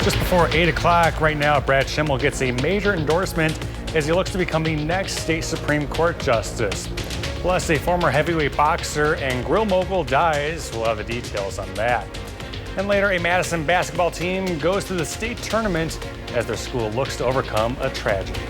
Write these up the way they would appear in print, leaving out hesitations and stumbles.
Just before 8 o'clock right now, Brad Schimel gets a major endorsement as he looks to become the next state Supreme Court justice. Plus, a former heavyweight boxer and grill mogul dies. We'll have the details on that. And later, a Madison basketball team goes to the state tournament as their school looks to overcome a tragedy.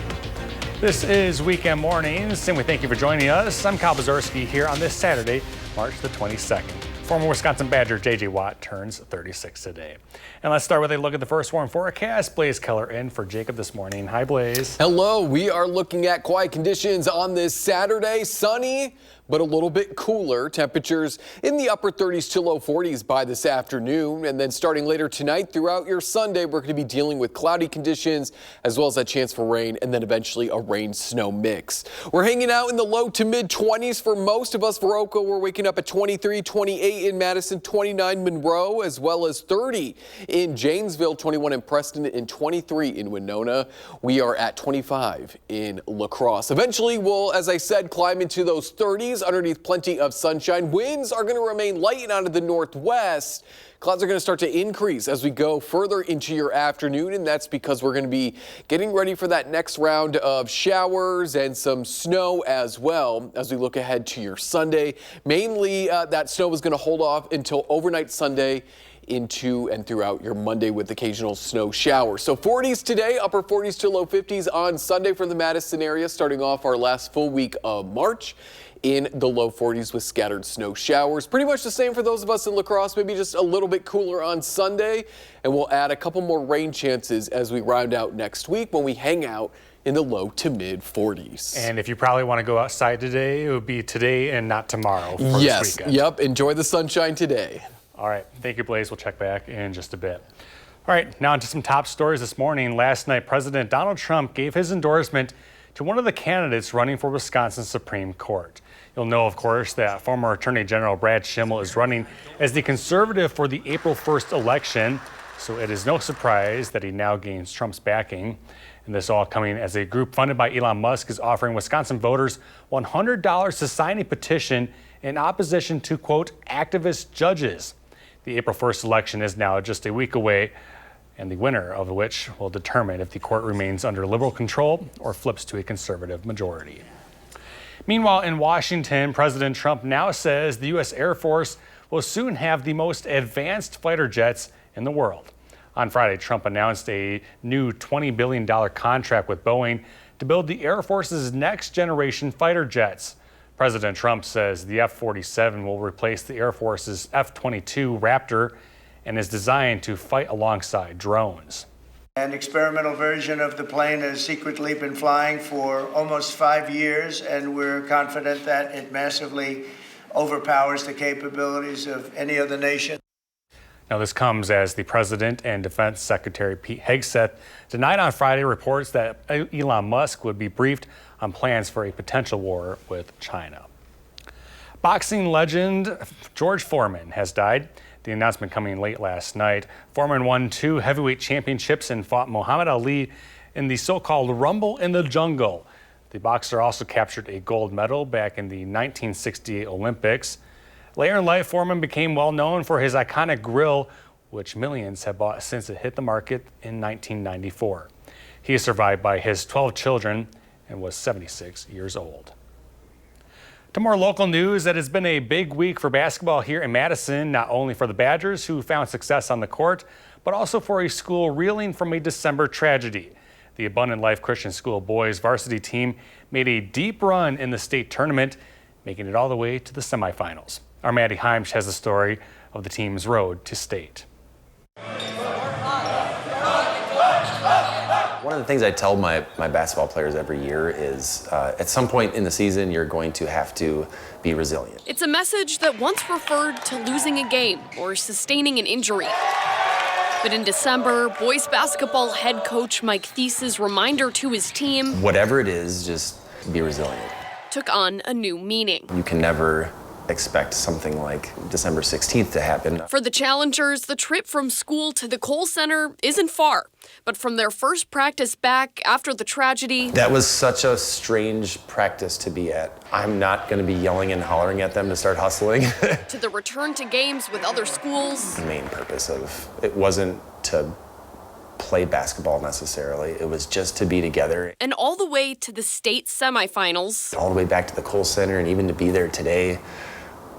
This is Weekend Mornings, and we thank you for joining us. I'm Kyle Buzarski here on this Saturday, March the 22nd. Former Wisconsin Badger J.J. Watt turns 36 today. And let's start with a look at the first warm forecast. Blaze Keller in for Jacob this morning. Hi, Blaze. Hello. We are looking at quiet conditions on this Saturday. Sunny, but a little bit cooler. Temperatures in the upper 30s to low 40s by this afternoon. And then starting later tonight throughout your Sunday, we're going to be dealing with cloudy conditions as well as a chance for rain and then eventually a rain-snow mix. We're hanging out in the low to mid 20s for most of us. Viroqua, we're waking up at 23, 28 in Madison, 29 Monroe, as well as 30 in Janesville, 21 in Preston, and 23 in Winona. We are at 25 in La Crosse. Eventually, we'll, as I said, climb into those 30s underneath plenty of sunshine. Winds are going to remain light and out of the northwest. Clouds are going to start to increase as we go further into your afternoon, and that's because we're going to be getting ready for that next round of showers and some snow as well as we look ahead to your Sunday. Mainly, that snow is going to hold off until overnight Sunday into and throughout your Monday with occasional snow showers. So 40s today, upper 40s to low 50s on Sunday for the Madison area, starting off our last full week of March. In the low 40s with scattered snow showers. Pretty much the same for those of us in La Crosse, maybe just a little bit cooler on Sunday. And we'll add a couple more rain chances as we round out next week when we hang out in the low to mid 40s. And if you probably want to go outside today, it would be today and not tomorrow for yes, this weekend. Yep, enjoy the sunshine today. All right, thank you, Blaze. We'll check back in just a bit. All right, now onto some top stories this morning. Last night, President Donald Trump gave his endorsement to one of the candidates running for Wisconsin Supreme Court. You'll know, of course, that former Attorney General Brad Schimel is running as the conservative for the April 1st election, so it is no surprise that he now gains Trump's backing. And this all coming as a group funded by Elon Musk is offering Wisconsin voters $100 to sign a petition in opposition to, quote, activist judges. The April 1st election is now just a week away, and the winner of which will determine if the court remains under liberal control or flips to a conservative majority. Meanwhile, in Washington, President Trump now says the U.S. Air Force will soon have the most advanced fighter jets in the world. On Friday, Trump announced a new $20 billion contract with Boeing to build the Air Force's next generation fighter jets. President Trump says the F-47 will replace the Air Force's F-22 Raptor and is designed to fight alongside drones. An experimental version of the plane has secretly been flying for almost 5 years, and we're confident that it massively overpowers the capabilities of any other nation. Now, this comes as the President and Defense Secretary Pete Hegseth denied on Friday reports that Elon Musk would be briefed on plans for a potential war with China. Boxing legend George Foreman has died. The announcement coming late last night. Foreman won 2 heavyweight championships and fought Muhammad Ali in the so-called Rumble in the Jungle. The boxer also captured a gold medal back in the 1968 Olympics. Later in life, Foreman became well known for his iconic grill, which millions have bought since it hit the market in 1994. He is survived by his 12 children and was 76 years old. To more local news, that has been a big week for basketball here in Madison, not only for the Badgers, who found success on the court, but also for a school reeling from a December tragedy. The Abundant Life Christian School boys varsity team made a deep run in the state tournament, making it all the way to the semifinals. Our Maddie Heimsch has the story of the team's road to state. One of the things I tell my basketball players every year is at some point in the season, you're going to have to be resilient. It's a message that once referred to losing a game or sustaining an injury. But in December, boys basketball head coach Mike Thies's reminder to his team, whatever it is, just be resilient. Took on a new meaning. You can never expect something like December 16th to happen. For the challengers, the trip from school to the Kohl Center isn't far, but from their first practice back after the tragedy... That was such a strange practice to be at. I'm not going to be yelling and hollering at them to start hustling. to the return to games with other schools. The main purpose of it wasn't to play basketball necessarily. It was just to be together. And all the way to the state semifinals. All the way back to the Kohl Center, and even to be there today,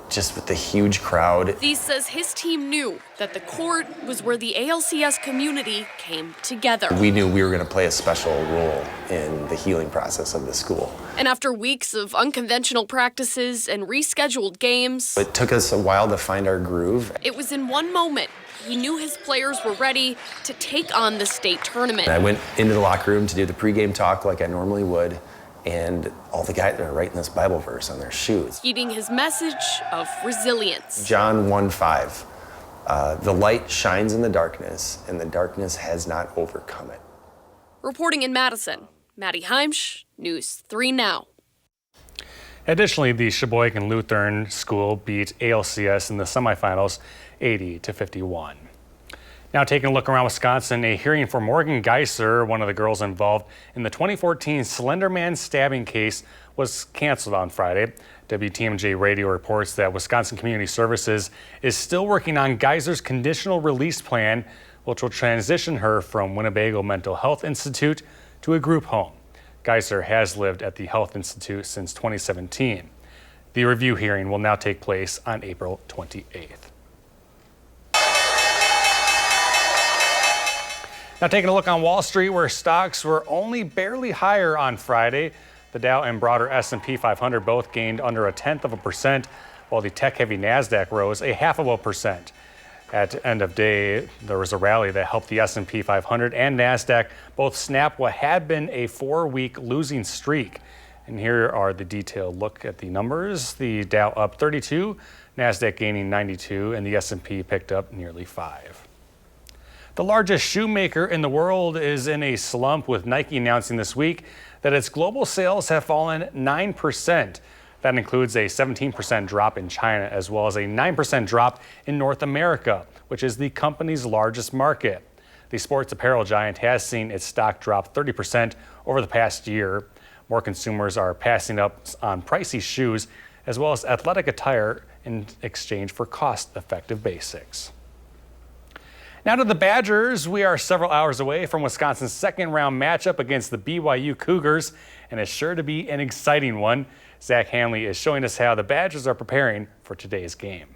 just with the huge crowd. Thies says his team knew that the court was where the ALCS community came together. We knew we were going to play a special role in the healing process of the school. And after weeks of unconventional practices and rescheduled games, It took us a while to find our groove. it was in one moment he knew his players were ready to take on the state tournament. I went into the locker room to do the pregame talk like I normally would, and all the guys are writing this Bible verse on their shoes. Heeding his message of resilience. John 1:5, the light shines in the darkness, and the darkness has not overcome it. Reporting in Madison, Maddie Heimsch, News 3 Now. Additionally, the Sheboygan Lutheran School beat ALCS in the semifinals 80-51. Now taking a look around Wisconsin, a hearing for Morgan Geiser, one of the girls involved in the 2014 Slender Man stabbing case, was canceled on Friday. WTMJ Radio reports that Wisconsin Community Services is still working on Geiser's conditional release plan, which will transition her from Winnebago Mental Health Institute to a group home. Geiser has lived at the Health Institute since 2017. The review hearing will now take place on April 28th. Now taking a look on Wall Street, where stocks were only barely higher on Friday. The Dow and broader S&P 500 both gained under 0.1%, while the tech-heavy NASDAQ rose 0.5%. At the end of day, there was a rally that helped the S&P 500 and NASDAQ both snap what had been a 4-week losing streak. And here are the detailed look at the numbers. The Dow up 32, NASDAQ gaining 92, and the S&P picked up nearly 5. The largest shoemaker in the world is in a slump, with Nike announcing this week that its global sales have fallen 9%. That includes a 17% drop in China, as well as a 9% drop in North America, which is the company's largest market. The sports apparel giant has seen its stock drop 30% over the past year. More consumers are passing up on pricey shoes, as well as athletic attire, in exchange for cost-effective basics. Now to the Badgers. We are several hours away from Wisconsin's second-round matchup against the BYU Cougars, and it's sure to be an exciting one. Zach Hanley is showing us how the Badgers are preparing for today's game.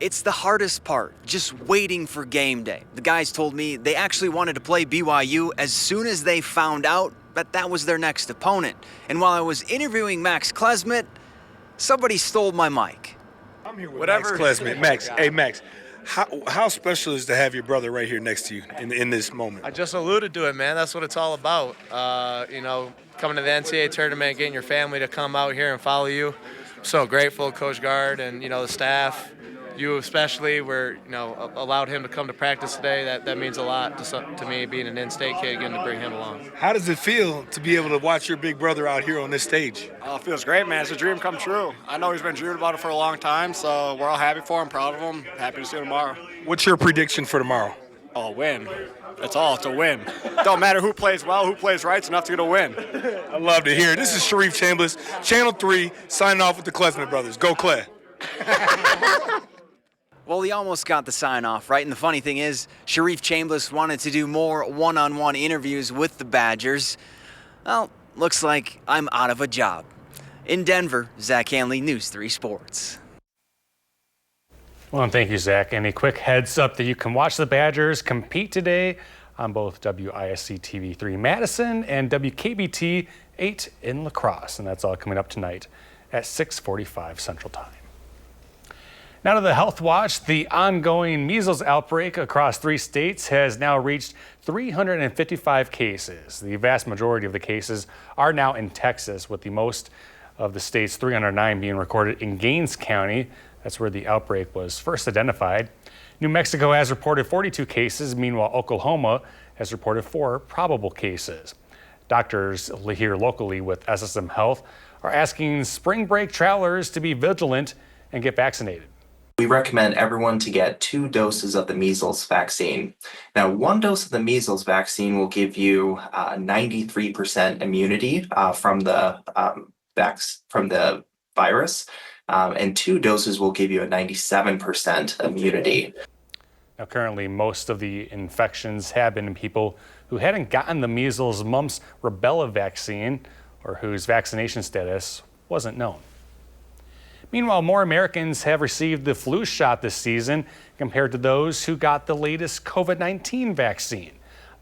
It's the hardest part, just waiting for game day. The guys told me they actually wanted to play BYU as soon as they found out that was their next opponent. And while I was interviewing Max Klesmit, somebody stole my mic. I'm here with Max Klesmit. Max, hey Max, how special is to have your brother right here next to you in this moment? I just alluded to it, man. That's what it's all about. Coming to the NCAA tournament, getting your family to come out here and follow you. I'm so grateful, Coach Gard and the staff, you especially, were allowed him to come to practice today. That means a lot to me, being an in-state kid, getting to bring him along. How does it feel to be able to watch your big brother out here on this stage? Oh, it feels great, man. It's a dream come true. I know he's been dreaming about it for a long time, so we're all happy for him, proud of him, happy to see him tomorrow. What's your prediction for tomorrow? Oh, win. That's all. It's a win. Don't matter who plays well, who plays right. It's enough to get a win. I love to hear it. This is Sharif Chambliss, Channel 3, signing off with the Klesmit brothers. Go Clay. Well, he almost got the sign off, right? And the funny thing is, Sharif Chambliss wanted to do more one-on-one interviews with the Badgers. Well, looks like I'm out of a job. In Denver, Zach Hanley, News 3 Sports. Well, and thank you, Zach. And a quick heads up that you can watch the Badgers compete today on both WISC TV3 Madison and WKBT 8 in La Crosse. And that's all coming up tonight at 6:45 Central Time. Now to the Health Watch. The ongoing measles outbreak across 3 states has now reached 355 cases. The vast majority of the cases are now in Texas, with the most of the state's 309 being recorded in Gaines County. That's where the outbreak was first identified. New Mexico has reported 42 cases. Meanwhile, Oklahoma has reported 4 probable cases. Doctors here locally with SSM Health are asking spring break travelers to be vigilant and get vaccinated. We recommend everyone to get 2 doses of the measles vaccine. Now, 1 dose of the measles vaccine will give you 93% immunity from the virus, and 2 doses will give you a 97% immunity. Now, currently, most of the infections have been in people who hadn't gotten the measles, mumps, rubella vaccine, or whose vaccination status wasn't known. Meanwhile, more Americans have received the flu shot this season compared to those who got the latest COVID-19 vaccine.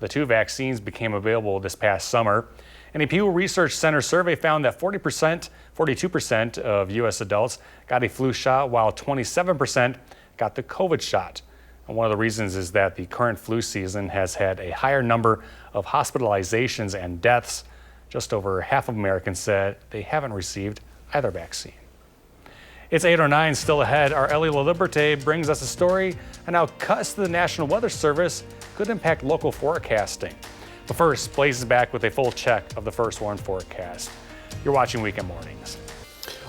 The two vaccines became available this past summer. And a Pew Research Center survey found that 42% of U.S. adults got a flu shot, while 27% got the COVID shot. And one of the reasons is that the current flu season has had a higher number of hospitalizations and deaths. Just over half of Americans said they haven't received either vaccine. It's 8:09, still ahead. Our Ellie LaLiberte brings us a story on how cuts to the National Weather Service could impact local forecasting. But first, Blaze is back with a full check of the First Warn forecast. You're watching Weekend Mornings.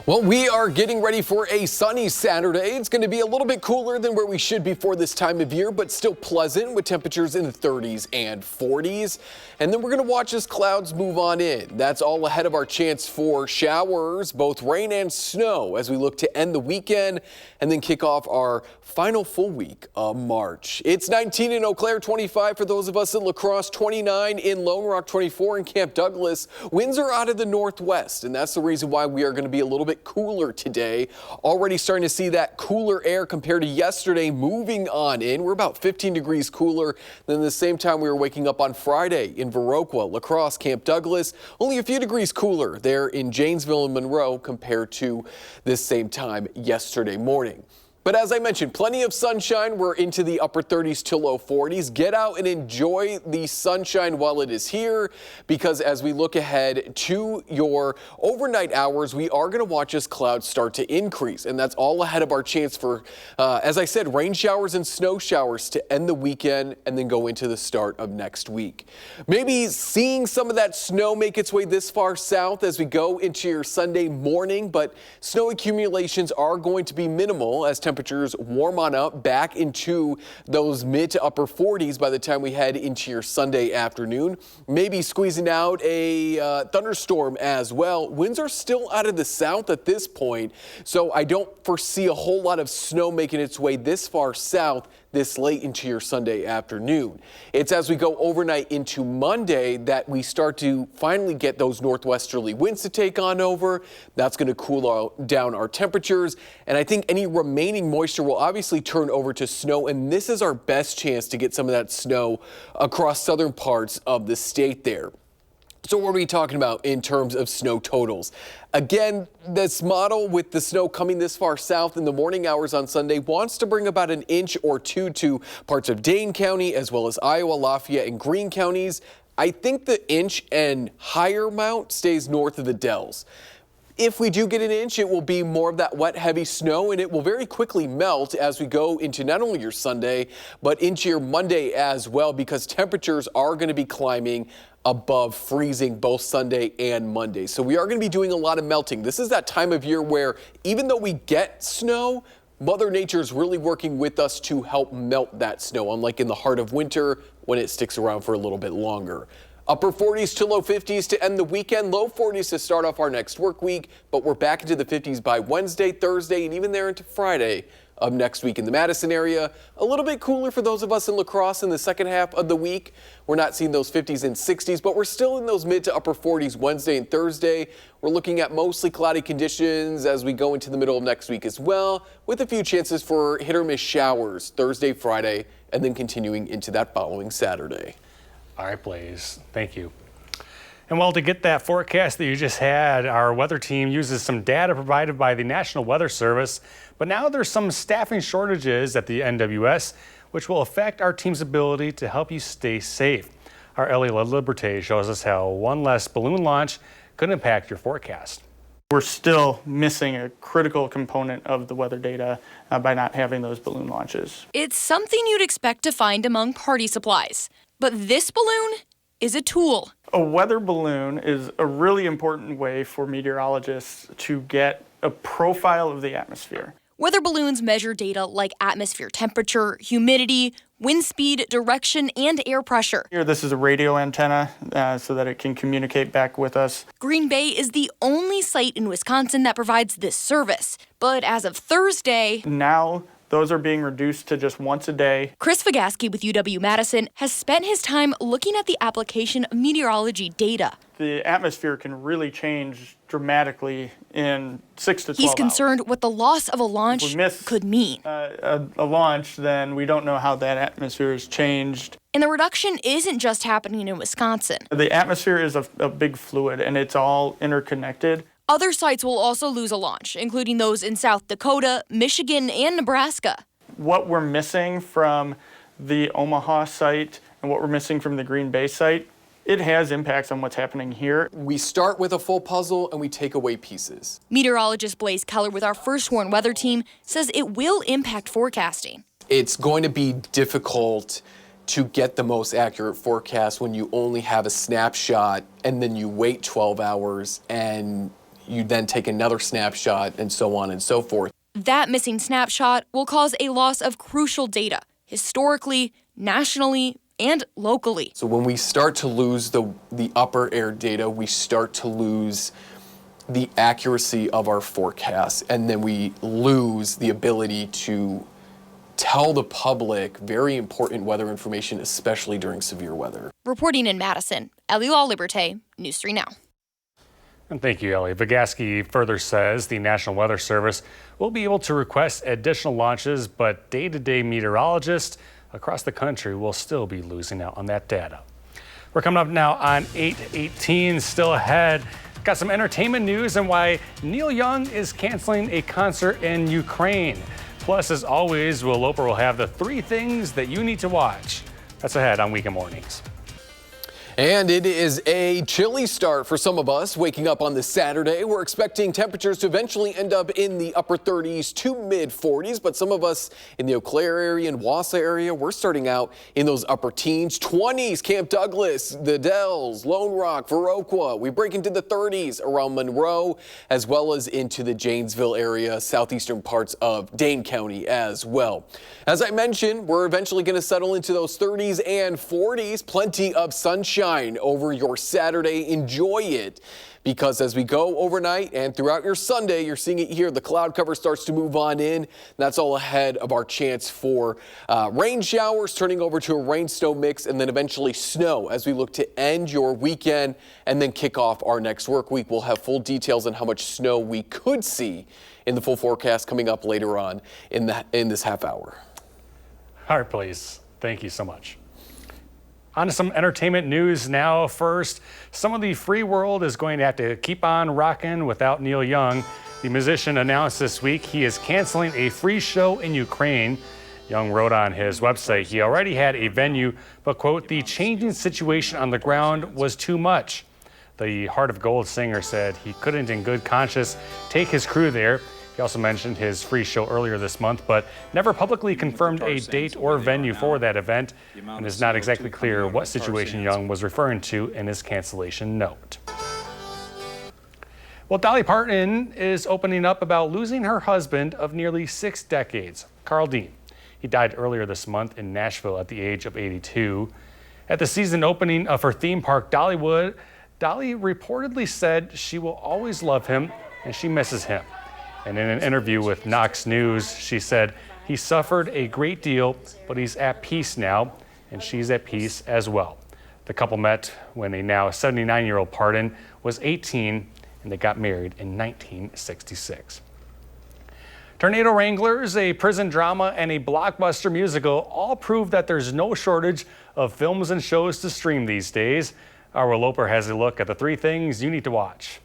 Well, we are getting ready for a sunny Saturday. It's going to be a little bit cooler than where we should be for this time of year, but still pleasant with temperatures in the 30s and 40s. And then we're going to watch as clouds move on in. That's all ahead of our chance for showers, both rain and snow, as we look to end the weekend and then kick off our final full week of March. It's 19 in Eau Claire, 25 for those of us in La Crosse, 29 in Lone Rock, 24 in Camp Douglas. Winds are out of the northwest, and that's the reason why we are going to be a little bit cooler today. Already starting to see that cooler air compared to yesterday moving on in. We're about 15 degrees cooler than the same time we were waking up on Friday in Viroqua, La Crosse, Camp Douglas. Only a few degrees cooler there in Janesville and Monroe compared to this same time yesterday morning. But as I mentioned, plenty of sunshine. We're into the upper 30s to low 40s. Get out and enjoy the sunshine while it is here, because as we look ahead to your overnight hours, we are going to watch as clouds start to increase. And that's all ahead of our chance for, as I said, rain showers and snow showers to end the weekend and then go into the start of next week. Maybe seeing some of that snow make its way this far south as we go into your Sunday morning, but snow accumulations are going to be minimal as temperatures warm on up back into those mid to upper 40s by the time we head into your Sunday afternoon. Maybe squeezing out a thunderstorm as well. Winds are still out of the south at this point, so I don't foresee a whole lot of snow making its way this far south this late into your Sunday afternoon. It's as we go overnight into Monday that we start to finally get those northwesterly winds to take on over. That's going to cool down our temperatures, and I think any remaining moisture will obviously turn over to snow, and this is our best chance to get some of that snow across southern parts of the state there. So what are we talking about in terms of snow totals? Again, this model with the snow coming this far south in the morning hours on Sunday wants to bring about an inch or two to parts of Dane County as well as Iowa, Lafayette, and Greene counties. I think the inch and higher amount stays north of the Dells. If we do get an inch, it will be more of that wet, heavy snow, and it will very quickly melt as we go into not only your Sunday, but into your Monday as well, because temperatures are going to be climbing above freezing both Sunday and Monday. So we are going to be doing a lot of melting. This is that time of year where even though we get snow, Mother Nature is really working with us to help melt that snow, unlike in the heart of winter when it sticks around for a little bit longer. Upper 40s to low 50s to end the weekend, low 40s to start off our next work week, but we're back into the 50s by Wednesday, Thursday, and even there into Friday of next week in the Madison area. A little bit cooler for those of us in La Crosse in the second half of the week. We're not seeing those 50s and 60s, but we're still in those mid to upper 40s Wednesday and Thursday. We're looking at mostly cloudy conditions as we go into the middle of next week as well, with a few chances for hit or miss showers Thursday, Friday, and then continuing into that following Saturday. All right, Blaze, thank you. And well, to get that forecast that you just had, our weather team uses some data provided by the National Weather Service, but now there's some staffing shortages at the NWS, which will affect our team's ability to help you stay safe. Our Ellie LaLiberte shows us how one less balloon launch could impact your forecast. We're still missing a critical component of the weather data by not having those balloon launches. It's something you'd expect to find among party supplies, but this balloon is a tool. A weather balloon is a really important way for meteorologists to get a profile of the atmosphere. Weather balloons measure data like atmosphere temperature, humidity, wind speed, direction, and air pressure. Here, this is a radio antenna so that it can communicate back with us. Green Bay is the only site in Wisconsin that provides this service. But as of Thursday, now Those are being reduced to just once a day. Chris Vigaski with UW-Madison has spent his time looking at the application of meteorology data. The atmosphere can really change dramatically in 6 to 12 He's hours. concerned what the loss of a launch If we miss could mean. a launch, then we don't know how that atmosphere has changed. And the reduction isn't just happening in Wisconsin. The atmosphere is a big fluid, and it's all interconnected. Other sites will also lose a launch, including those in South Dakota, Michigan, and Nebraska. What we're missing from the Omaha site and what we're missing from the Green Bay site, it has impacts on what's happening here. We start with a full puzzle and we take away pieces. Meteorologist Blaze Keller with our First Warn Weather Team says it will impact forecasting. It's going to be difficult to get the most accurate forecast when you only have a snapshot and then you wait 12 hours and you then take another snapshot and so on and so forth. That missing snapshot will cause a loss of crucial data, historically, nationally, and locally. So when we start to lose the upper air data, we start to lose the accuracy of our forecasts, and then we lose the ability to tell the public very important weather information, especially during severe weather. Reporting in Madison, Ellie Law Liberté, News 3 Now. And thank you, Ellie. Vigaski further says the National Weather Service will be able to request additional launches, but day-to-day meteorologists across the country will still be losing out on that data. We're coming up now on 8:18, still ahead. Got some entertainment news and why Neil Young is canceling a concert in Ukraine. Plus, as always, Will Loper will have the 3 things that you need to watch. That's ahead on Weekend Mornings. And it is a chilly start for some of us waking up on this Saturday. We're expecting temperatures to eventually end up in the upper 30s to mid 40s, but some of us in the Eau Claire area and Wausau area, we're starting out in those upper teens, 20s, Camp Douglas, the Dells, Lone Rock, Viroqua. We break into the 30s around Monroe, as well as into the Janesville area, southeastern parts of Dane County as well. As I mentioned, we're eventually going to settle into those 30s and 40s, plenty of sunshine over your Saturday. Enjoy it, because as we go overnight and throughout your Sunday, you're seeing it here. The cloud cover starts to move on in. That's all ahead of our chance for rain showers turning over to a rain-snow mix, and then eventually snow as we look to end your weekend and then kick off our next work week. We'll have full details on how much snow we could see in the full forecast coming up later on in this half hour. All right, please. Thank you so much. On to some entertainment news now. First, some of the free world is going to have to keep on rocking without Neil Young. The musician announced this week he is canceling a free show in Ukraine. Young wrote on his website he already had a venue, but, quote, the changing situation on the ground was too much. The Heart of Gold singer said he couldn't in good conscience take his crew there. He also mentioned his free show earlier this month, but never publicly confirmed a date or venue for that event, and it's not exactly clear what situation Young was referring to in his cancellation note. Well, Dolly Parton is opening up about losing her husband of nearly 6 decades, Carl Dean. He died earlier this month in Nashville at the age of 82. At the season opening of her theme park, Dollywood, Dolly reportedly said she will always love him and she misses him. And in an interview with Knox News, she said, he suffered a great deal, but he's at peace now, and she's at peace as well. The couple met when a now 79-year-old Parton was 18, and they got married in 1966. Tornado Wranglers, a prison drama, and a blockbuster musical all prove that there's no shortage of films and shows to stream these days. Our Will Loper has a look at the 3 things you need to watch.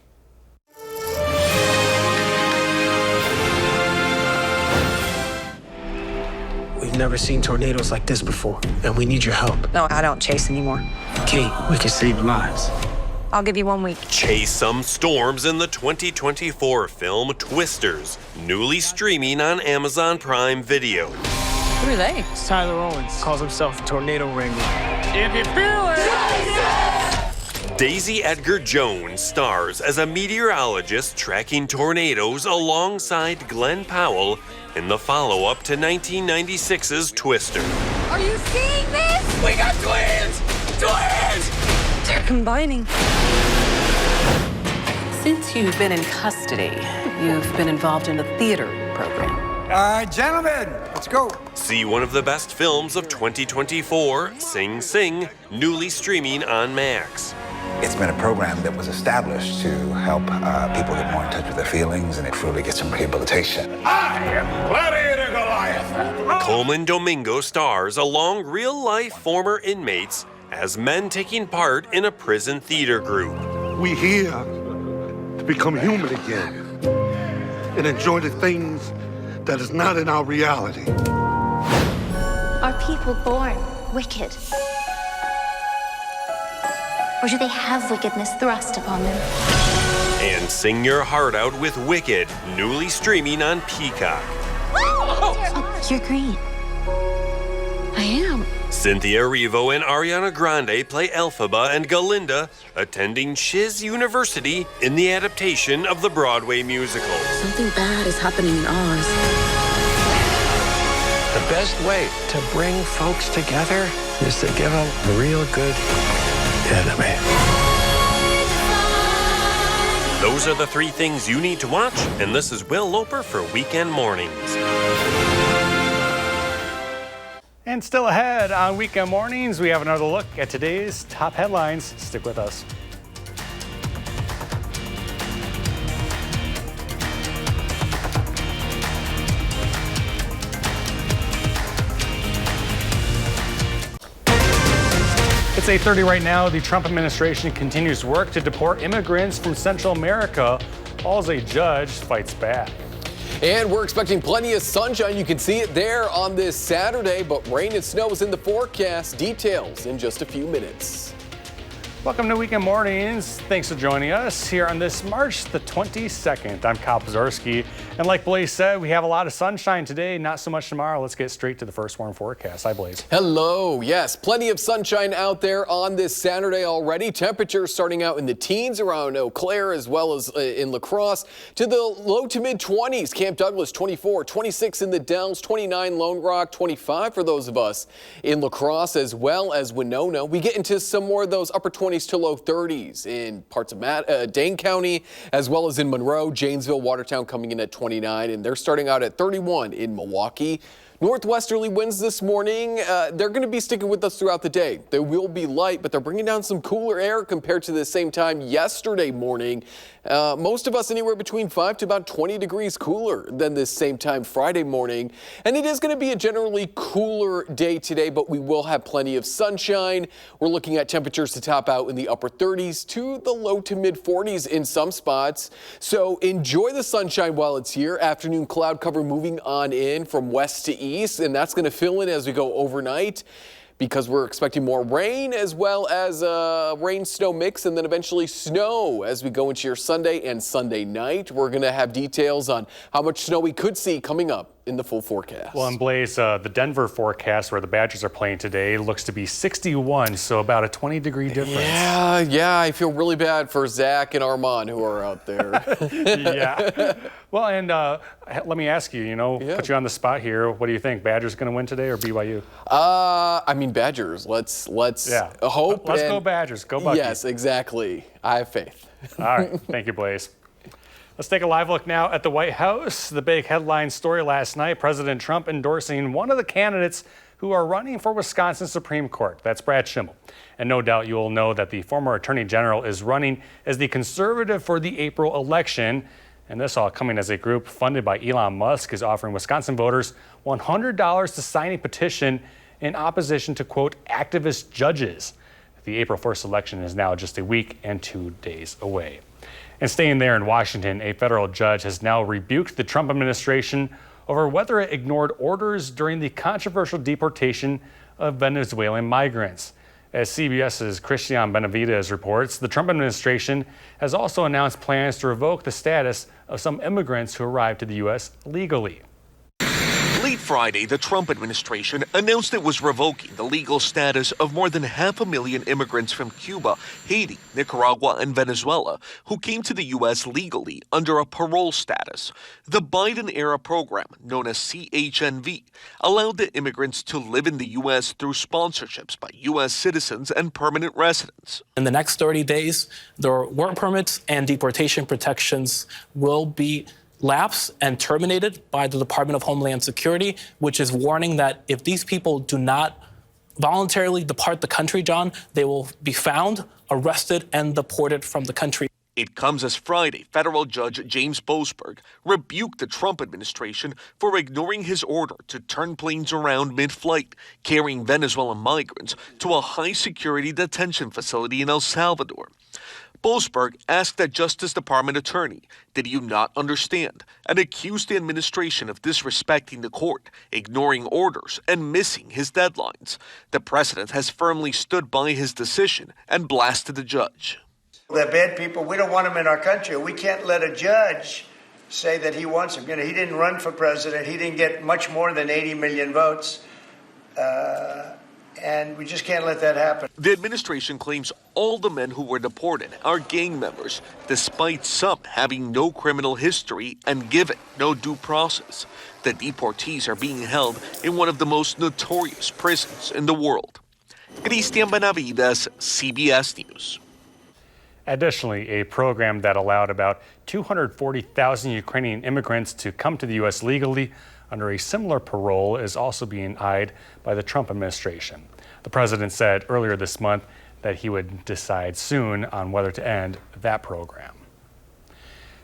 We've never seen tornadoes like this before, and we need your help. No, I don't chase anymore. Kate, we can save lives. I'll give you 1 week. Chase some storms in the 2024 film Twisters, newly streaming on Amazon Prime Video. Who are they? It's Tyler Owens. Calls himself a tornado wrangler. If you feel it! Daisy Edgar Jones stars as a meteorologist tracking tornadoes alongside Glenn Powell in the follow-up to 1996's Twister. Are you seeing this? We got twins! Twins! They're combining. Since you've been in custody, you've been involved in a theater program. Gentlemen, Let's go. See one of the best films of 2024, Sing Sing, newly streaming on Max. It's been a program that was established to help people get more in touch with their feelings and truly get some rehabilitation. I am Gladiator Goliath. Coleman Domingo stars along real-life former inmates as men taking part in a prison theater group. We here to become human again and enjoy the things that is not in our reality. Are people born wicked? Or do they have wickedness thrust upon them? And sing your heart out with Wicked, newly streaming on Peacock. Oh, you're green. I am. Cynthia Erivo and Ariana Grande play Elphaba and Galinda, attending Shiz University in the adaptation of the Broadway musical. Something bad is happening in Oz. The best way to bring folks together is to give them a real good enemy. Those are the 3 things you need to watch, and this is Will Loper for Weekend Mornings. And still ahead on Weekend Mornings, we have another look at today's top headlines. Stick with us. It's 8:30 right now. The Trump administration continues work to deport immigrants from Central America, while as a judge fights back. And we're expecting plenty of sunshine. You can see it there on this Saturday, but rain and snow is in the forecast. Details in just a few minutes. Welcome to Weekend Mornings. Thanks for joining us here on this March the 22nd. I'm Kyle Pazarski. And like Blaze said, we have a lot of sunshine today, not so much tomorrow. Let's get straight to the first warm forecast. Hi, Blaze. Hello. Yes, plenty of sunshine out there on this Saturday already. Temperatures starting out in the teens around Eau Claire as well as in La Crosse to the low to mid 20s. Camp Douglas 24, 26 in the Dells, 29 Lone Rock, 25 for those of us in La Crosse as well as Winona. We get into some more of those upper 20s to low 30s in parts of Dane County as well as in Monroe, Janesville, Watertown coming in at 29, and they're starting out at 31 in Milwaukee. Northwesterly winds this morning, they're going to be sticking with us throughout the day. They will be light, but they're bringing down some cooler air compared to the same time yesterday morning. Most of us anywhere between 5 to about 20 degrees cooler than this same time Friday morning. And it is going to be a generally cooler day today, but we will have plenty of sunshine. We're looking at temperatures to top out in the upper 30s to the low to mid 40s in some spots. So enjoy the sunshine while it's here. Afternoon cloud cover moving on in from west to east, and that's going to fill in as we go overnight, because we're expecting more rain as well as rain-snow mix and then eventually snow as we go into your Sunday and Sunday night. We're going to have details on how much snow we could see coming up in the full forecast. Well, and Blaze, the Denver forecast where the Badgers are playing today looks to be 61, so about a 20-degree difference. Yeah, I feel really bad for Zach and Armand who are out there. Yeah. Well, and let me ask you, put you on the spot here. What do you think? Badgers going to win today or BYU? I mean, Badgers. Let's hope. Let's go Badgers. Go Bucky. Yes, exactly. I have faith. All right. Thank you, Blaze. Let's take a live look now at the White House. The big headline story last night, President Trump endorsing one of the candidates who are running for Wisconsin Supreme Court. That's Brad Schimel. And no doubt you will know that the former Attorney General is running as the conservative for the April election. And this all coming as a group funded by Elon Musk is offering Wisconsin voters $100 to sign a petition in opposition to, quote, activist judges. The April 1st election is now just a week and 2 days away. And staying there in Washington, a federal judge has now rebuked the Trump administration over whether it ignored orders during the controversial deportation of Venezuelan migrants. As CBS's Christian Benavides reports, the Trump administration has also announced plans to revoke the status of some immigrants who arrived to the U.S. legally. Late Friday, the Trump administration announced it was revoking the legal status of more than 500,000 immigrants from Cuba, Haiti, Nicaragua, and Venezuela who came to the U.S. legally under a parole status. The Biden-era program, known as CHNV, allowed the immigrants to live in the U.S. through sponsorships by U.S. citizens and permanent residents. In the next 30 days, the work permits and deportation protections will be lapsed and terminated by the Department of Homeland Security, which is warning that if these people do not voluntarily depart the country, John, they will be found, arrested, and deported from the country. It comes as Friday, federal judge James Boasberg rebuked the Trump administration for ignoring his order to turn planes around mid-flight, carrying Venezuelan migrants to a high-security detention facility in El Salvador. Boasberg asked the Justice Department attorney, did you not understand, and accused the administration of disrespecting the court, ignoring orders, and missing his deadlines. The president has firmly stood by his decision and blasted the judge. They're bad people. We don't want them in our country. We can't let a judge say that he wants them. You know, he didn't run for president. He didn't get much more than 80 million votes. And we just can't let that happen. The administration claims all the men who were deported are gang members, despite some having no criminal history and given no due process. The deportees are being held in one of the most notorious prisons in the world. Cristian Benavides, CBS News. Additionally, a program that allowed about 240,000 Ukrainian immigrants to come to the U.S. legally under a similar parole is also being eyed by the Trump administration. The president said earlier this month that he would decide soon on whether to end that program.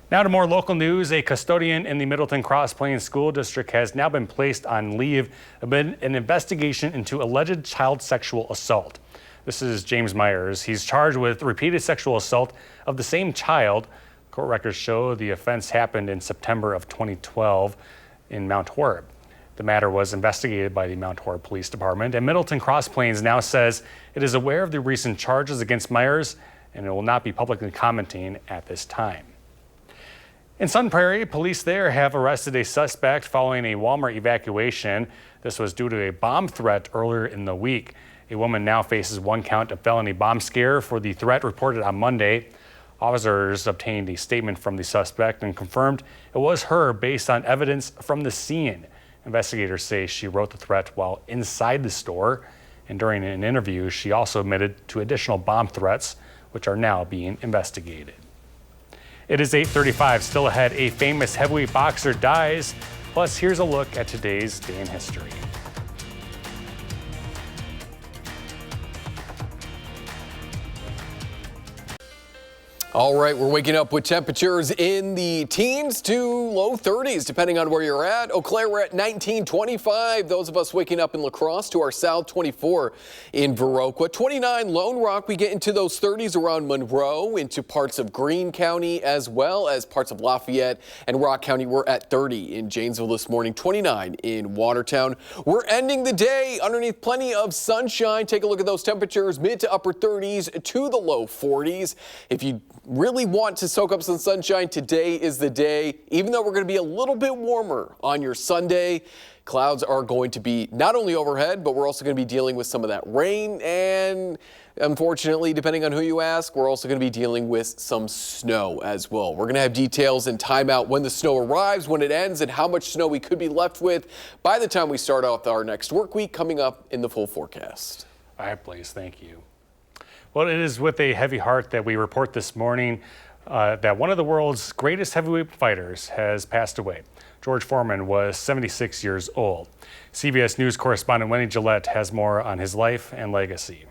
Now to more local news. A custodian in the Middleton Cross Plains School District has now been placed on leave amid an investigation into alleged child sexual assault. This is James Myers. He's charged with repeated sexual assault of the same child. Court records show the offense happened in September of 2012 in Mount Horeb. The matter was investigated by the Mount Horeb Police Department, and Middleton Cross Plains now says it is aware of the recent charges against Myers, and it will not be publicly commenting at this time. In Sun Prairie, police there have arrested a suspect following a Walmart evacuation. This was due to a bomb threat earlier in the week. A woman now faces one count of felony bomb scare for the threat reported on Monday. Officers obtained a statement from the suspect and confirmed it was her based on evidence from the scene. Investigators say she wrote the threat while inside the store, and during an interview, she also admitted to additional bomb threats, which are now being investigated. It is 8:35, still ahead, a famous heavyweight boxer dies. Plus, here's a look at today's day in history. All right, we're waking up with temperatures in the teens to low 30s, depending on where you're at. Eau Claire, we're at 19-25. Those of us waking up in La Crosse to our south, 24 in Viroqua. 29 Lone Rock. We get into those 30s around Monroe, into parts of Greene County, as well as parts of Lafayette and Rock County. We're at 30 in Janesville this morning, 29 in Watertown. We're ending the day underneath plenty of sunshine. Take a look at those temperatures, mid to upper 30s to the low 40s. If you really want to soak up some sunshine, today is the day. Even though we're going to be a little bit warmer on your Sunday, clouds are going to be not only overhead, but we're also going to be dealing with some of that rain. And unfortunately, depending on who you ask, we're also going to be dealing with some snow as well. We're going to have details and timeout when the snow arrives, when it ends, and how much snow we could be left with by the time we start off our next work week, coming up in the full forecast. All right, Blaze, thank you. Well, it is with a heavy heart that we report this morning that one of the world's greatest heavyweight fighters has passed away. George Foreman was 76 years old. CBS News correspondent Wendy Gillette has more on his life and legacy.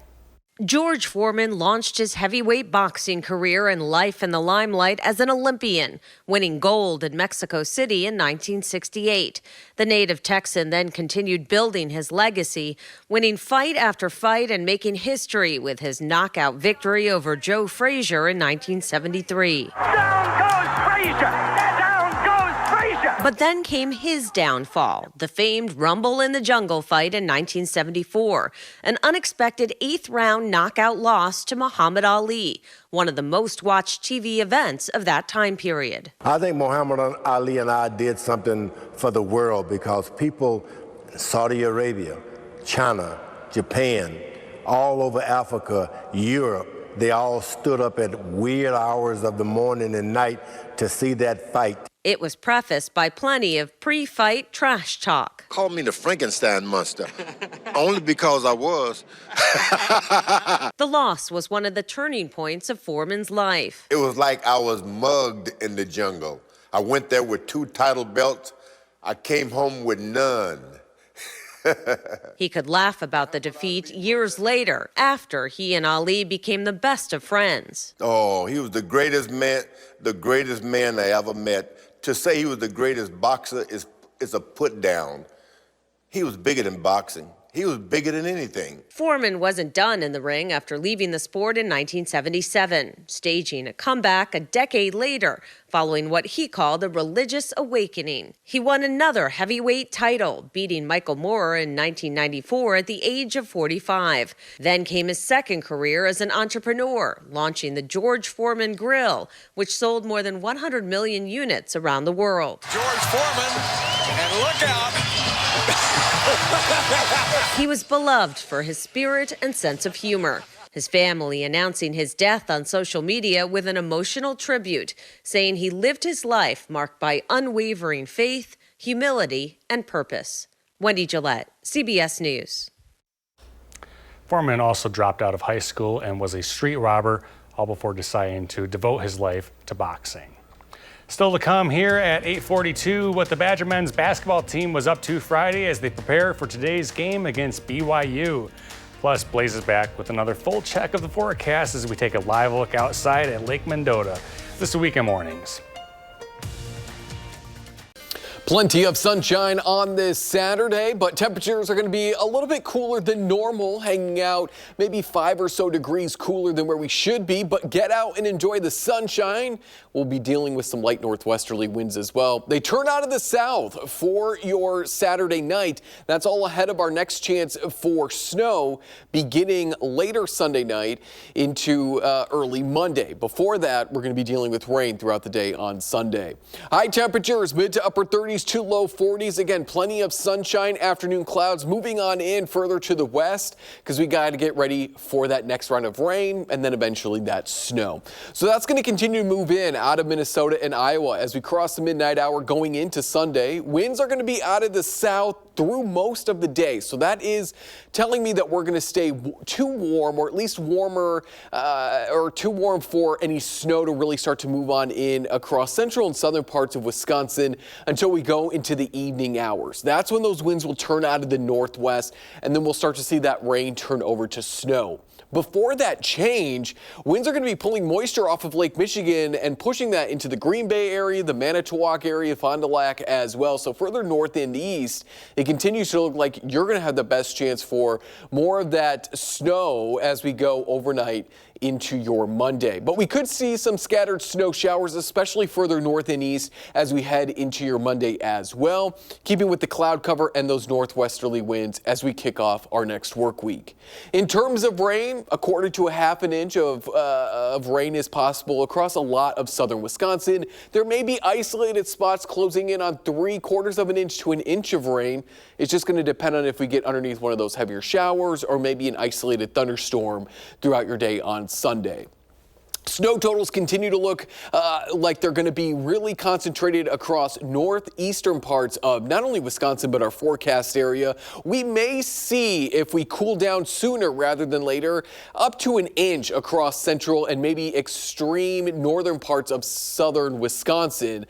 George Foreman launched his heavyweight boxing career and life in the limelight as an Olympian, winning gold in Mexico City in 1968. The native Texan then continued building his legacy, winning fight after fight and making history with his knockout victory over Joe Frazier in 1973. Down goes Frazier! But then came his downfall, the famed Rumble in the Jungle fight in 1974, an unexpected 8th-round knockout loss to Muhammad Ali, one of the most-watched TV events of that time period. I think Muhammad Ali and I did something for the world because people in Saudi Arabia, China, Japan, all over Africa, Europe, they all stood up at weird hours of the morning and night to see that fight. It was prefaced by plenty of pre-fight trash talk. Called me the Frankenstein monster, only because I was. The loss was one of the turning points of Foreman's life. It was like I was mugged in the jungle. I went there with 2 title belts. I came home with none. He could laugh about the defeat years later, after he and Ali became the best of friends. Oh, he was the greatest man I ever met. To say he was the greatest boxer is a put down. He was bigger than boxing. He was bigger than anything. Foreman wasn't done in the ring after leaving the sport in 1977, staging a comeback a decade later, following what he called a religious awakening. He won another heavyweight title, beating Michael Moorer in 1994 at the age of 45. Then came his second career as an entrepreneur, launching the George Foreman Grill, which sold more than 100 million units around the world. George Foreman, and look out. He was beloved for his spirit and sense of humor. His family announcing his death on social media with an emotional tribute, saying he lived his life marked by unwavering faith, humility, and purpose. Wendy Gillette, CBS News. Foreman also dropped out of high school and was a street robber, all before deciding to devote his life to boxing. Still to come here at 8:42, what the Badger men's basketball team was up to Friday as they prepare for today's game against BYU. Plus, Blaze is back with another full check of the forecast as we take a live look outside at Lake Mendota. This is Weekend Mornings. Plenty of sunshine on this Saturday, but temperatures are going to be a little bit cooler than normal, hanging out maybe 5 or so degrees cooler than where we should be. But get out and enjoy the sunshine. We'll be dealing with some light northwesterly winds as well. They turn out of the south for your Saturday night. That's all ahead of our next chance for snow beginning later Sunday night into early Monday. Before that, we're going to be dealing with rain throughout the day on Sunday. High temperatures, mid to upper 30s to low 40s. Again, plenty of sunshine, afternoon clouds moving on in further to the west because we got to get ready for that next round of rain and then eventually that snow. So that's going to continue to move in out of Minnesota and Iowa as we cross the midnight hour going into Sunday. Winds are going to be out of the south through most of the day. So that is telling me that we're going to stay too warm, or at least warmer, or too warm for any snow to really start to move on in across central and southern parts of Wisconsin until we go into the evening hours. That's when those winds will turn out of the northwest, and then we'll start to see that rain turn over to snow. Before that change, winds are going to be pulling moisture off of Lake Michigan and pushing that into the Green Bay area, the Manitowoc area, Fond du Lac as well. So further north and east, it continues to look like you're going to have the best chance for more of that snow as we go overnight into your Monday. But we could see some scattered snow showers, especially further north and east as we head into your Monday as well, keeping with the cloud cover and those northwesterly winds as we kick off our next work week. In terms of rain, a quarter to a half an inch of rain is possible across a lot of southern Wisconsin. There may be isolated spots closing in on 3/4 of an inch to an inch of rain. It's just going to depend on if we get underneath one of those heavier showers or maybe an isolated thunderstorm throughout your day on Sunday. Snow totals continue to look like they're going to be really concentrated across northeastern parts of not only Wisconsin, but our forecast area. We may see, if we cool down sooner rather than later, up to an inch across central and maybe extreme northern parts of southern Wisconsin.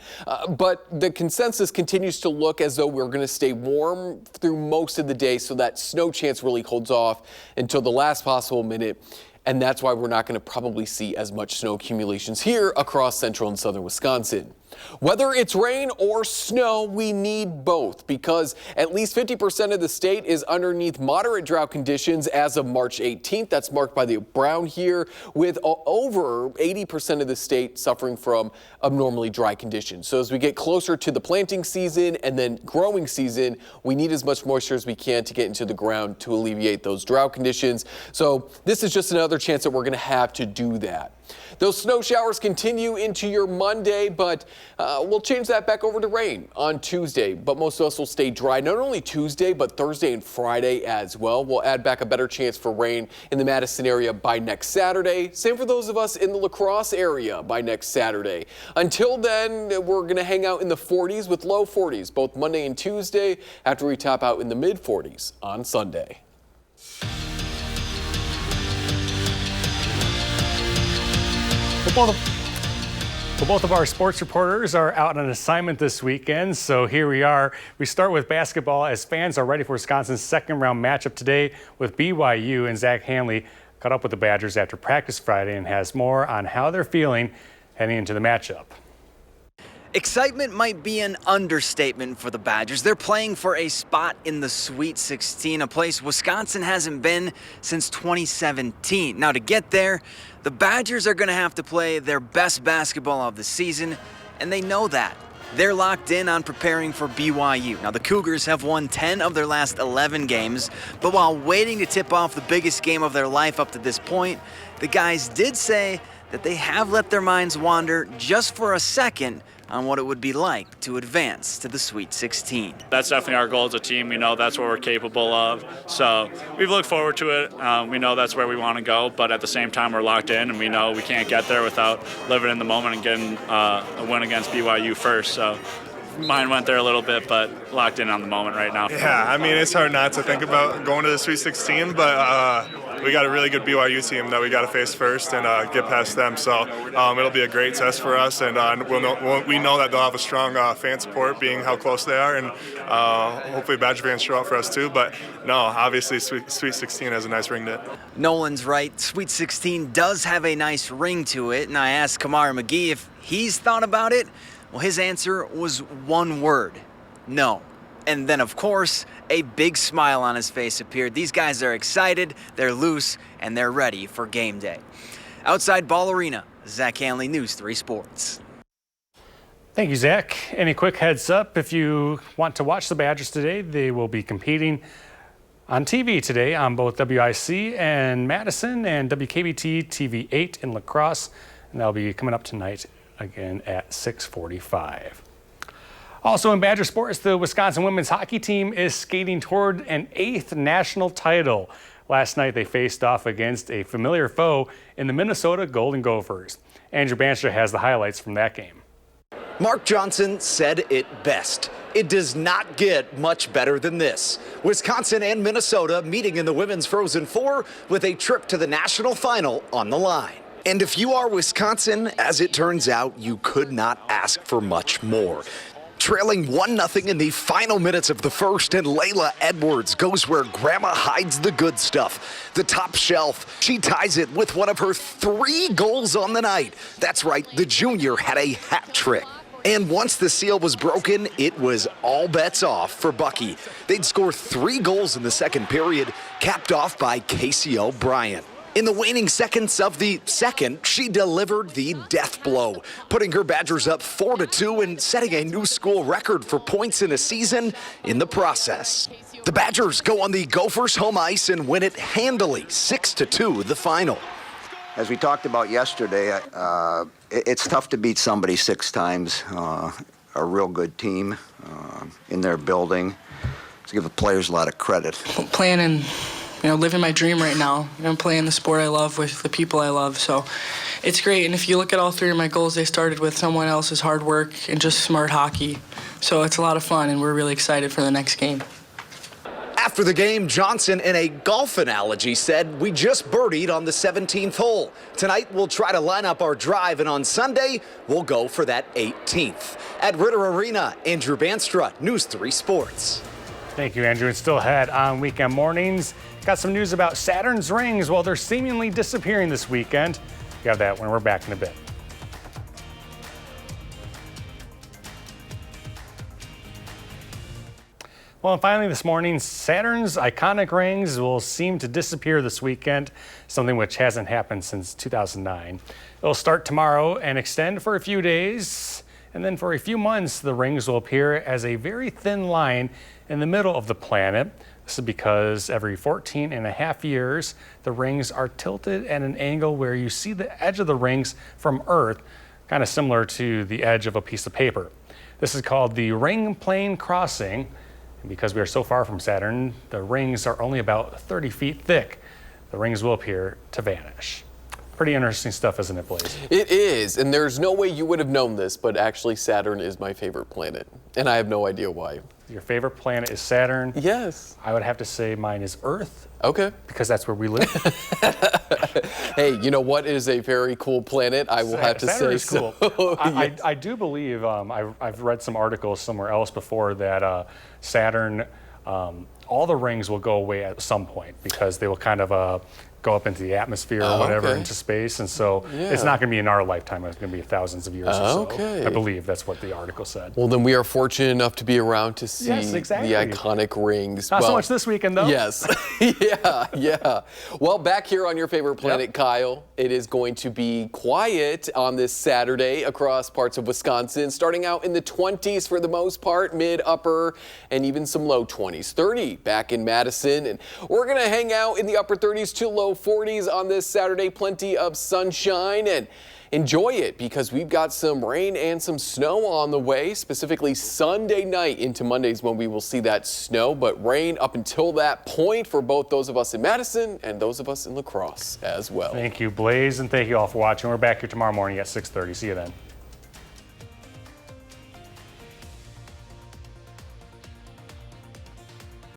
But the consensus continues to look as though we're going to stay warm through most of the day, so that snow chance really holds off until the last possible minute. And that's why we're not going to probably see as much snow accumulations here across central and southern Wisconsin. Whether it's rain or snow, we need both because at least 50% of the state is underneath moderate drought conditions as of March 18th. That's marked by the brown here, with over 80% of the state suffering from abnormally dry conditions. So as we get closer to the planting season and then growing season, we need as much moisture as we can to get into the ground to alleviate those drought conditions. So this is just another chance that we're going to have to do that. Those snow showers continue into your Monday, but we'll change that back over to rain on Tuesday. But most of us will stay dry, not only Tuesday, but Thursday and Friday as well. We'll add back a better chance for rain in the Madison area by next Saturday. Same for those of us in the La Crosse area by next Saturday. Until then, we're going to hang out in the 40s with low 40s, both Monday and Tuesday, after we top out in the mid 40s on Sunday. Well, both of our sports reporters are out on assignment this weekend, so here we are. We start with basketball as fans are ready for Wisconsin's second-round matchup today with BYU, and Zach Hanley caught up with the Badgers after practice Friday and has more on how they're feeling heading into the matchup. Excitement might be an understatement for the Badgers. They're playing for a spot in the Sweet 16, a place Wisconsin hasn't been since 2017. Now, to get there, the Badgers are going to have to play their best basketball of the season, and they know that. They're locked in on preparing for BYU. Now, the Cougars have won 10 of their last 11 games, but while waiting to tip off the biggest game of their life up to this point, the guys did say that they have let their minds wander just for a second on what it would be like to advance to the Sweet 16. That's definitely our goal as a team. We know that's what we're capable of. So we've looked forward to it. We know that's where we want to go, but at the same time, we're locked in, and we know we can't get there without living in the moment and getting a win against BYU first. So mine went there a little bit, but locked in on the moment right now. Yeah, I mean, it's hard not to think about going to the Sweet 16, but we got a really good BYU team that we got to face first and get past them. So it'll be a great test for us, and we know that they'll have a strong fan support, being how close they are, and hopefully Badger fans show up for us too. But no, obviously Sweet 16 has a nice ring to it. Nolan's right. Sweet 16 does have a nice ring to it, and I asked Kamari McGee if he's thought about it. Well, his answer was one word: no. And then, of course, a big smile on his face appeared. These guys are excited, they're loose, and they're ready for game day. Outside Ball Arena, Zach Hanley, News 3 Sports. Thank you, Zach. Any quick heads up, if you want to watch the Badgers today, they will be competing on TV today on both WIC and Madison and WKBT TV8 in La Crosse, and that'll be coming up tonight again at 6:45. Also in Badger sports, the Wisconsin women's hockey team is skating toward an 8th national title. Last night they faced off against a familiar foe in the Minnesota Golden Gophers. Andrew Banstra has the highlights from that game. Mark Johnson said it best. It does not get much better than this. Wisconsin and Minnesota meeting in the Women's Frozen Four with a trip to the national final on the line. And if you are Wisconsin, as it turns out, you could not ask for much more. Trailing 1-0 in the final minutes of the first, and Layla Edwards goes where Grandma hides the good stuff, the top shelf. She ties it with one of her 3 goals on the night. That's right, the junior had a hat trick. And once the seal was broken, it was all bets off for Bucky. They'd score 3 goals in the second period, capped off by Casey O'Brien. In the waning seconds of the second, she delivered the death blow, putting her Badgers up 4-2 and setting a new school record for points in a season in the process. The Badgers go on the Gophers' home ice and win it handily, 6-2 the final. As we talked about yesterday, it's tough to beat somebody 6 times, a real good team in their building. To give the players a lot of credit. Playing and living my dream right now. I'm playing the sport I love with the people I love, so it's great. And if you look at all 3 of my goals, they started with someone else's hard work and just smart hockey. So it's a lot of fun, and we're really excited for the next game. After the game, Johnson, in a golf analogy, said, "We just birdied on the 17th hole. Tonight, we'll try to line up our drive, and on Sunday, we'll go for that 18th. At Ritter Arena, Andrew Banstra, News 3 Sports. Thank you, Andrew. And still ahead on Weekend Mornings, got some news about Saturn's rings. Well, they're seemingly disappearing this weekend. We have that when we're back in a bit. Well, and finally this morning, Saturn's iconic rings will seem to disappear this weekend, something which hasn't happened since 2009. It'll start tomorrow and extend for a few days, and then for a few months, the rings will appear as a very thin line in the middle of the planet. This is because every 14 and a half years, the rings are tilted at an angle where you see the edge of the rings from Earth, kind of similar to the edge of a piece of paper. This is called the ring plane crossing. And because we are so far from Saturn, the rings are only about 30 feet thick. The rings will appear to vanish. Pretty interesting stuff, isn't it, Blaze? It is, and there's no way you would have known this, but actually Saturn is my favorite planet, and I have no idea why. Your favorite planet is Saturn? Yes. I would have to say mine is Earth. Okay. Because that's where we live. Hey, you know what? It is a very cool planet. I will have to say Saturn's so. cool. Yes. I do believe I've read some articles somewhere else before that Saturn, all the rings will go away at some point because they will kind of go up into the atmosphere or whatever, okay. into space, and so it's not going to be in our lifetime. It's going to be thousands of years or so. Okay. I believe that's what the article said. Well, then we are fortunate enough to be around to see Yes, exactly. the iconic rings. Not so much this weekend, though. Yes. Yeah. Well, back here on your favorite planet, Kyle, it is going to be quiet on this Saturday across parts of Wisconsin, starting out in the 20s for the most part, mid, upper, and even some low 20s. 30 back in Madison, and we're going to hang out in the upper 30s to low 40s on this Saturday. Plenty of sunshine, and enjoy it because we've got some rain and some snow on the way, specifically Sunday night into Mondays when we will see that snow, but rain up until that point for both those of us in Madison and those of us in La Crosse as well. Thank you, Blaze, and thank you all for watching. We're back here tomorrow morning at 6:30. See you then.